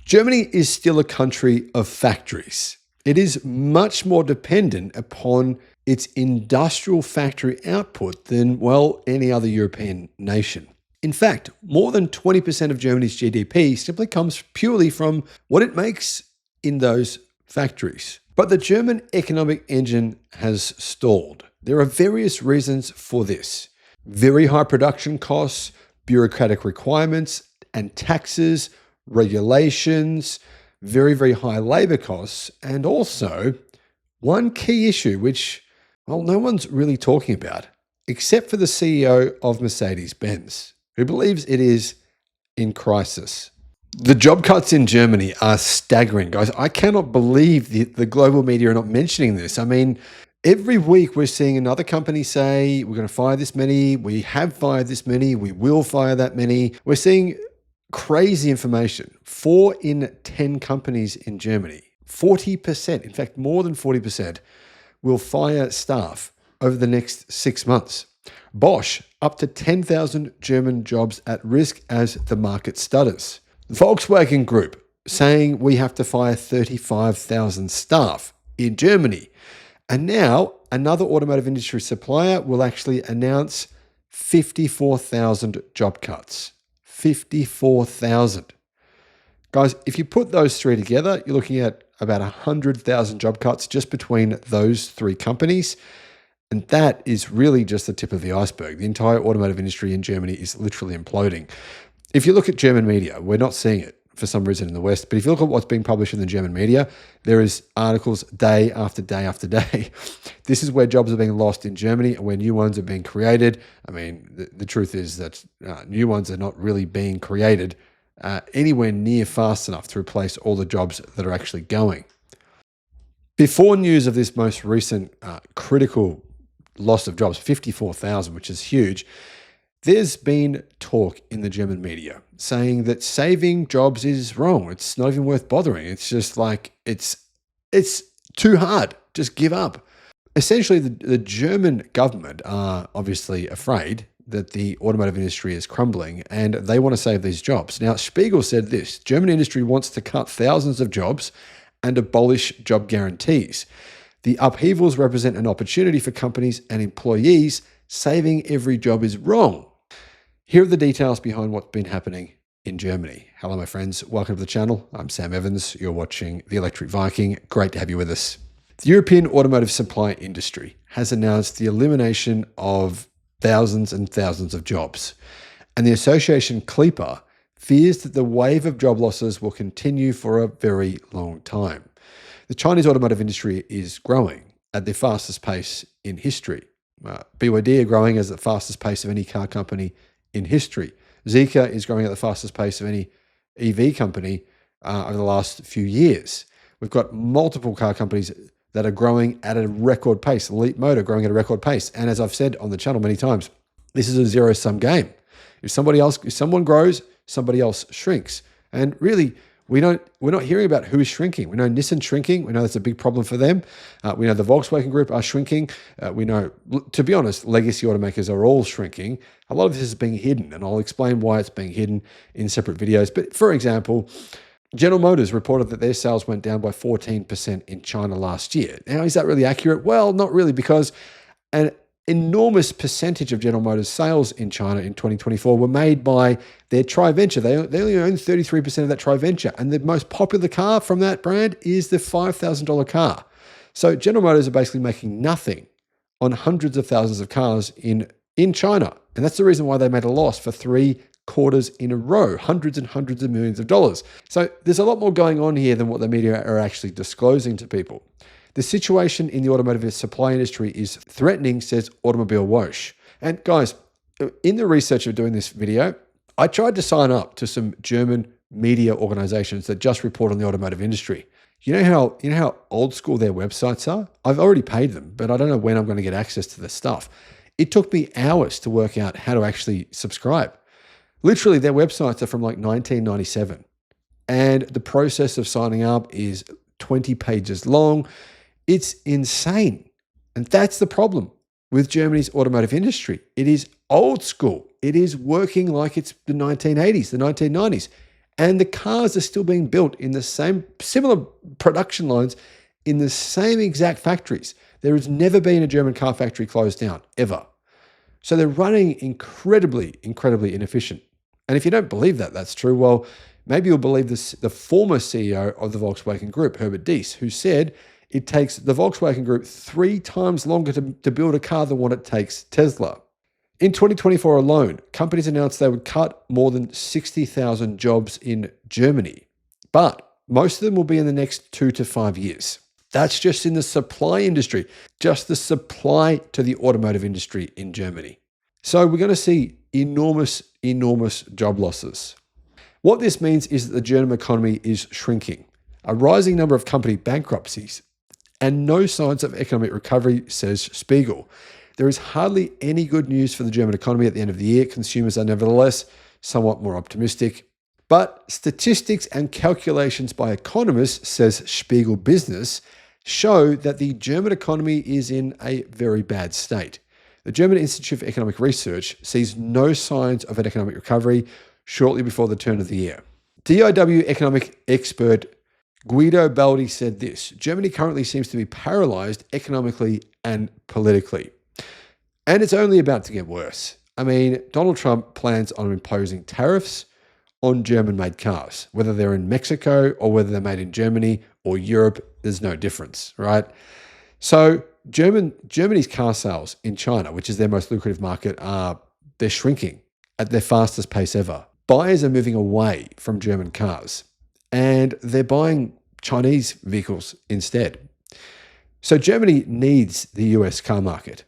Germany is still a country of factories. It is much more dependent upon its industrial factory output than, well, any other European nation. In fact, more than 20% of Germany's GDP simply comes purely from what it makes in those factories. But the German economic engine has stalled. There are various reasons for this. Very high production costs, bureaucratic requirements and taxes, regulations, very, very high labor costs, and also one key issue which, well, no one's really talking about, except for the CEO of Mercedes-Benz, who believes it is in crisis. The job cuts in Germany are staggering, guys. I cannot believe the global media are not mentioning this. I mean, every week we're seeing another company say, we're going to fire this many, we have fired this many, we will fire that many. We're seeing crazy information. 4 in 10 companies in Germany, 40%, in fact, more than 40%, will fire staff over the next 6 months. Bosch, up to 10,000 German jobs at risk as the market stutters. Volkswagen Group, saying we have to fire 35,000 staff in Germany. And now another automotive industry supplier will actually announce 54,000 job cuts. 54,000. Guys, if you put those three together, you're looking at about 100,000 job cuts just between those three companies. And that is really just the tip of the iceberg. The entire automotive industry in Germany is literally imploding. If you look at German media, we're not seeing it for some reason in the West, but if you look at what's being published in the German media, there is articles day after day after day. This is where jobs are being lost in Germany and where new ones are being created. I mean, the truth is that new ones are not really being created anywhere near fast enough to replace all the jobs that are actually going. Before news of this most recent critical loss of jobs, 54,000, which is huge, there's been talk in the German media saying that saving jobs is wrong. It's not even worth bothering. It's just like, it's too hard. Just give up. Essentially, the German government are obviously afraid that the automotive industry is crumbling and they want to save these jobs. Now, Spiegel said this: German industry wants to cut thousands of jobs and abolish job guarantees. The upheavals represent an opportunity for companies and employees. Saving every job is wrong. Here are the details behind what's been happening in Germany. Hello, my friends. Welcome to the channel. I'm Sam Evans. You're watching the Electric Viking. Great to have you with us. The European automotive supply industry has announced the elimination of thousands and thousands of jobs. And the association Clipper fears that the wave of job losses will continue for a very long time. The Chinese automotive industry is growing at the fastest pace in history. BYD are growing at the fastest pace of any car company in history. Zeekr is growing at the fastest pace of any EV company over the last few years. We've got multiple car companies that are growing at a record pace. Elite Motor growing at a record pace. And as I've said on the channel many times, this is a zero-sum game. If someone grows, somebody else shrinks. And really, we're not hearing about who is shrinking. We know Nissan shrinking. We know that's a big problem for them. We know the Volkswagen Group are shrinking. We know, to be honest, legacy automakers are all shrinking. A lot of this is being hidden, and I'll explain why it's being hidden in separate videos. But for example, General Motors reported that their sales went down by 14% in China last year. Now, is that really accurate? Well, not really, because an enormous percentage of General Motors sales in China in 2024 were made by their tri-venture. They only own 33% of that tri-venture. And the most popular car from that brand is the $5,000 car. So General Motors are basically making nothing on hundreds of thousands of cars in China. And that's the reason why they made a loss for 3 quarters in a row, hundreds and hundreds of millions of dollars. So there's a lot more going on here than what the media are actually disclosing to people. The situation in the automotive supply industry is threatening, says Automobile Whoosh. And guys, in the research of doing this video, I tried to sign up to some German media organizations that just report on the automotive industry. You know how old school their websites are? I've already paid them, but I don't know when I'm going to get access to this stuff. It took me hours to work out how to actually subscribe. Literally, their websites are from like 1997. And the process of signing up is 20 pages long. It's insane. And that's the problem with Germany's automotive industry. It is old school. It is working like it's the 1980s, the 1990s. And the cars are still being built in the same similar production lines in the same exact factories. There has never been a German car factory closed down, ever. So they're running incredibly, incredibly inefficient. And if you don't believe that that's true, well, maybe you'll believe this, the former CEO of the Volkswagen Group, Herbert Diess, who said it takes the Volkswagen Group 3 times longer to build a car than what it takes Tesla. In 2024 alone, companies announced they would cut more than 60,000 jobs in Germany, but most of them will be in the next 2 to 5 years. That's just in the supply industry, just the supply to the automotive industry in Germany. So we're going to see enormous, enormous job losses. What this means is that the German economy is shrinking, a rising number of company bankruptcies, and no signs of economic recovery, says Spiegel. There is hardly any good news for the German economy at the end of the year. Consumers are nevertheless somewhat more optimistic. But statistics and calculations by economists, says Spiegel Business, show that the German economy is in a very bad state. The German Institute for Economic Research sees no signs of an economic recovery shortly before the turn of the year. DIW economic expert Guido Baldi said this: Germany currently seems to be paralyzed economically and politically. And it's only about to get worse. I mean, Donald Trump plans on imposing tariffs on German-made cars, whether they're in Mexico or whether they're made in Germany or Europe, there's no difference, right? So Germany's car sales in China, which is their most lucrative market, they're shrinking at their fastest pace ever. Buyers are moving away from German cars and they're buying Chinese vehicles instead. So Germany needs the US car market,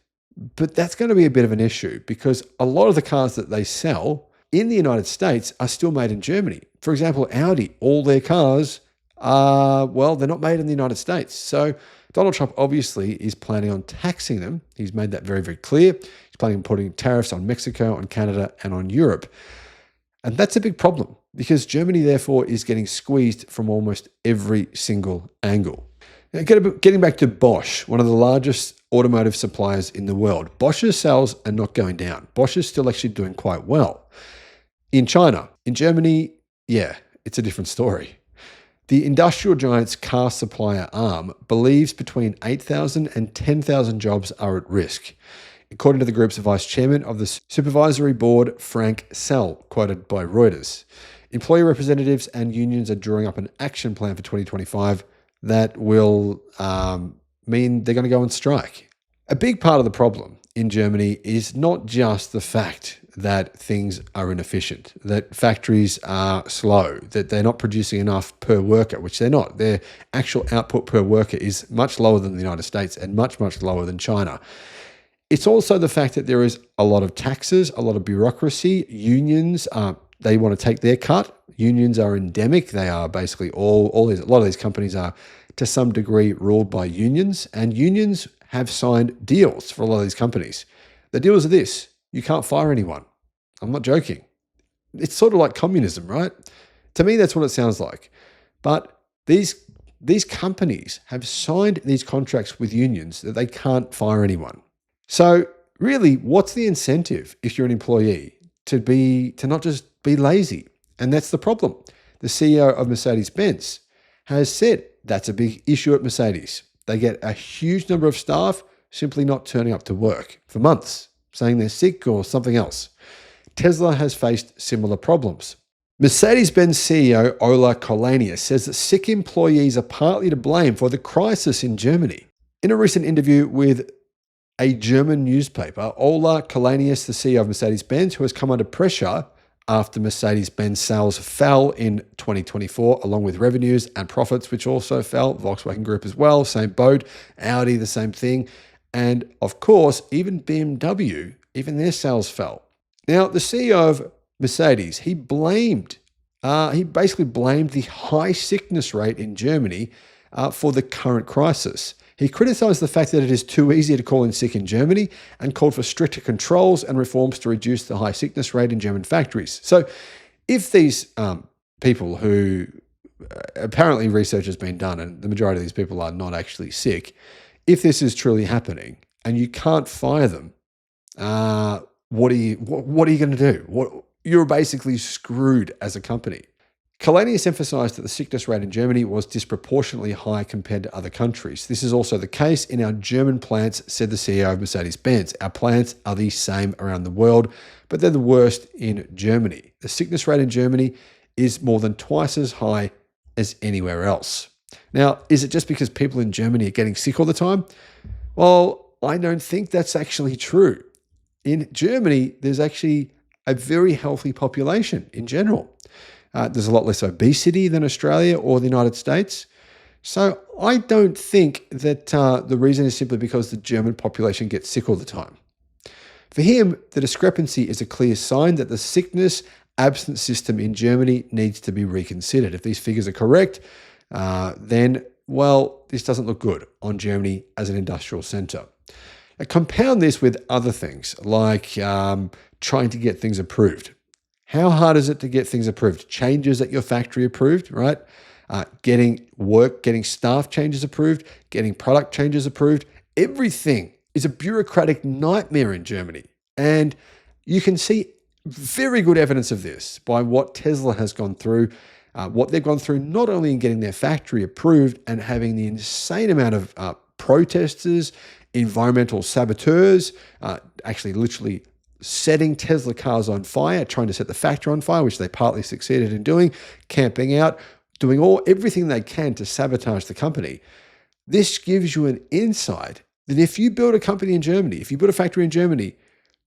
but that's going to be a bit of an issue because a lot of the cars that they sell in the United States are still made in Germany. For example, Audi, all their cars are, well, they're not made in the United States. So Donald Trump obviously is planning on taxing them. He's made that very, very clear. He's planning on putting tariffs on Mexico, on Canada, and on Europe. And that's a big problem because Germany, therefore, is getting squeezed from almost every single angle. Now, getting back to Bosch, one of the largest automotive suppliers in the world. Bosch's sales are not going down. Bosch is still actually doing quite well. In China, in Germany, yeah, it's a different story. The industrial giant's car supplier arm believes between 8,000 and 10,000 jobs are at risk, according to the group's vice chairman of the supervisory board, Frank Sell, quoted by Reuters. Employee representatives and unions are drawing up an action plan for 2025 that will mean they're going to go on strike. A big part of the problem in Germany is not just the fact that things are inefficient, that factories are slow, that they're not producing enough per worker, which they're not. Their actual output per worker is much lower than the United States and much, much lower than China. It's also the fact that there is a lot of taxes, a lot of bureaucracy. Unions, they want to take their cut. Unions are endemic. They are basically a lot of these companies are to some degree ruled by unions, and unions have signed deals for a lot of these companies. The deals are this: you can't fire anyone. I'm not joking. It's sort of like communism, right? To me, that's what it sounds like. But these companies have signed these contracts with unions that they can't fire anyone. So really, what's the incentive if you're an employee to not just be lazy? And that's the problem. The CEO of Mercedes-Benz has said that's a big issue at Mercedes. They get a huge number of staff simply not turning up to work for months, saying they're sick or something else. Tesla has faced similar problems. Mercedes-Benz CEO Ola Källenius says that sick employees are partly to blame for the crisis in Germany. In a recent interview with a German newspaper, Ola Källenius, the CEO of Mercedes-Benz, who has come under pressure after Mercedes-Benz sales fell in 2024, along with revenues and profits, which also fell. Volkswagen Group as well, same boat. Audi, the same thing. And of course, even BMW, even their sales fell. Now, the CEO of Mercedes, he basically blamed the high sickness rate in Germany for the current crisis. He criticized the fact that it is too easy to call in sick in Germany and called for stricter controls and reforms to reduce the high sickness rate in German factories. So if these people who apparently research has been done and the majority of these people are not actually sick, if this is truly happening and you can't fire them, what are you going to do? You're basically screwed as a company. Kalanius emphasized that the sickness rate in Germany was disproportionately high compared to other countries. This is also the case in our German plants, said the CEO of Mercedes-Benz. Our plants are the same around the world, but they're the worst in Germany. The sickness rate in Germany is more than twice as high as anywhere else. Now, is it just because people in Germany are getting sick all the time? Well, I don't think that's actually true. In Germany, there's actually a very healthy population in general. There's a lot less obesity than Australia or the United States. So I don't think that the reason is simply because the German population gets sick all the time. For him, the discrepancy is a clear sign that the sickness absence system in Germany needs to be reconsidered. If these figures are correct, then, well, this doesn't look good on Germany as an industrial centre. Now, compound this with other things like trying to get things approved. How hard is it to get things approved? Changes at your factory approved, right? Getting staff changes approved, getting product changes approved. Everything is a bureaucratic nightmare in Germany. And you can see very good evidence of this by what Tesla has gone through, what they've gone through not only in getting their factory approved and having the insane amount of protesters, environmental saboteurs, actually literally setting Tesla cars on fire, trying to set the factory on fire, which they partly succeeded in doing, camping out, doing everything they can to sabotage the company. This gives you an insight that if you build a company in Germany, if you build a factory in Germany,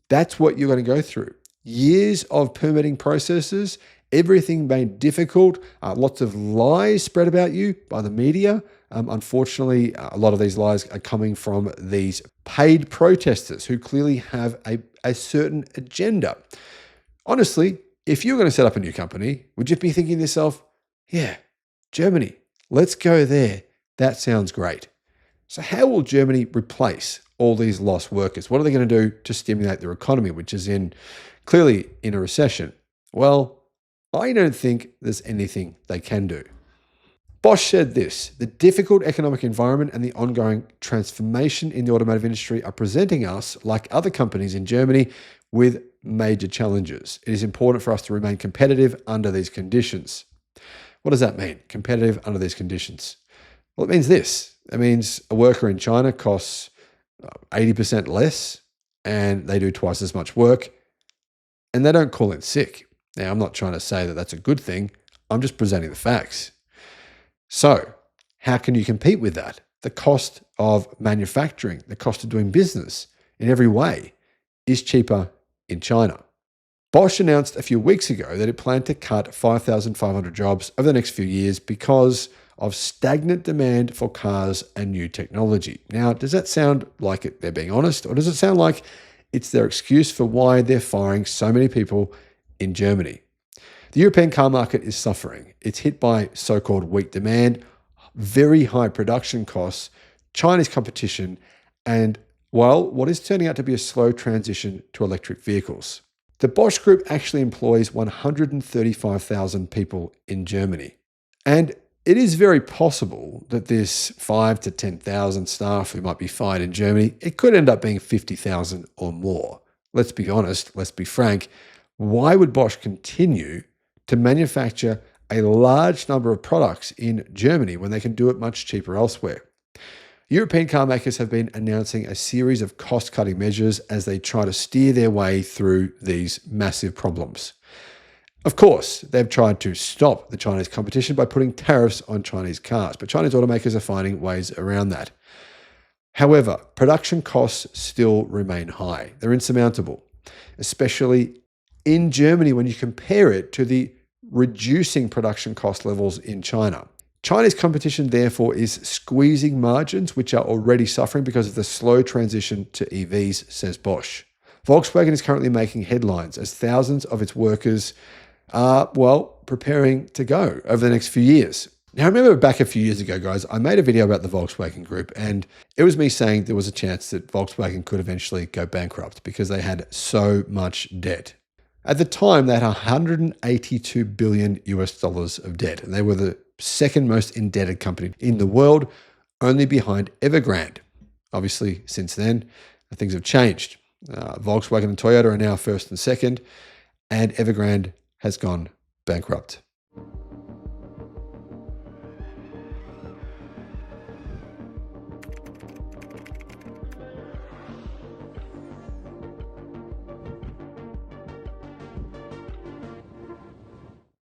that's what you're going to go through. Years of permitting processes, everything made difficult, lots of lies spread about you by the media. Unfortunately, a lot of these lies are coming from these paid protesters who clearly have a certain agenda. Honestly, if you're going to set up a new company, would you be thinking to yourself, yeah, Germany, let's go there. That sounds great. So how will Germany replace all these lost workers? What are they going to do to stimulate their economy, which is clearly in a recession? Well, I don't think there's anything they can do. Bosch said this: the difficult economic environment and the ongoing transformation in the automotive industry are presenting us, like other companies in Germany, with major challenges. It is important for us to remain competitive under these conditions. What does that mean, competitive under these conditions? Well, it means this. It means a worker in China costs 80% less and they do twice as much work and they don't call in sick. Now, I'm not trying to say that that's a good thing. I'm just presenting the facts. So how can you compete with that? The cost of manufacturing, the cost of doing business in every way is cheaper in China. Bosch announced a few weeks ago that it planned to cut 5,500 jobs over the next few years because of stagnant demand for cars and new technology. Now, does that sound like they're being honest, or does it sound like it's their excuse for why they're firing so many people in Germany? The European car market is suffering. It's hit by so-called weak demand, very high production costs, Chinese competition, and, well, what is turning out to be a slow transition to electric vehicles. The Bosch Group actually employs 135,000 people in Germany. And it is very possible that this 5,000 to 10,000 staff who might be fired in Germany, it could end up being 50,000 or more. Let's be honest, let's be frank. Why would Bosch continue to manufacture a large number of products in Germany when they can do it much cheaper elsewhere? European car makers have been announcing a series of cost-cutting measures as they try to steer their way through these massive problems. Of course, they've tried to stop the Chinese competition by putting tariffs on Chinese cars, but Chinese automakers are finding ways around that. However, production costs still remain high. They're insurmountable, especially in Germany when you compare it to the reducing production cost levels in China. Chinese competition, therefore, is squeezing margins, which are already suffering because of the slow transition to EVs, says Bosch. Volkswagen is currently making headlines as thousands of its workers are, well, preparing to go over the next few years. Now, I remember back a few years ago, guys, I made a video about the Volkswagen Group, and it was me saying there was a chance that Volkswagen could eventually go bankrupt because they had so much debt. At the time, they had 182 billion US dollars of debt, and they were the second most indebted company in the world, only behind Evergrande. Obviously, since then, things have changed. Volkswagen and Toyota are now first and second, and Evergrande has gone bankrupt.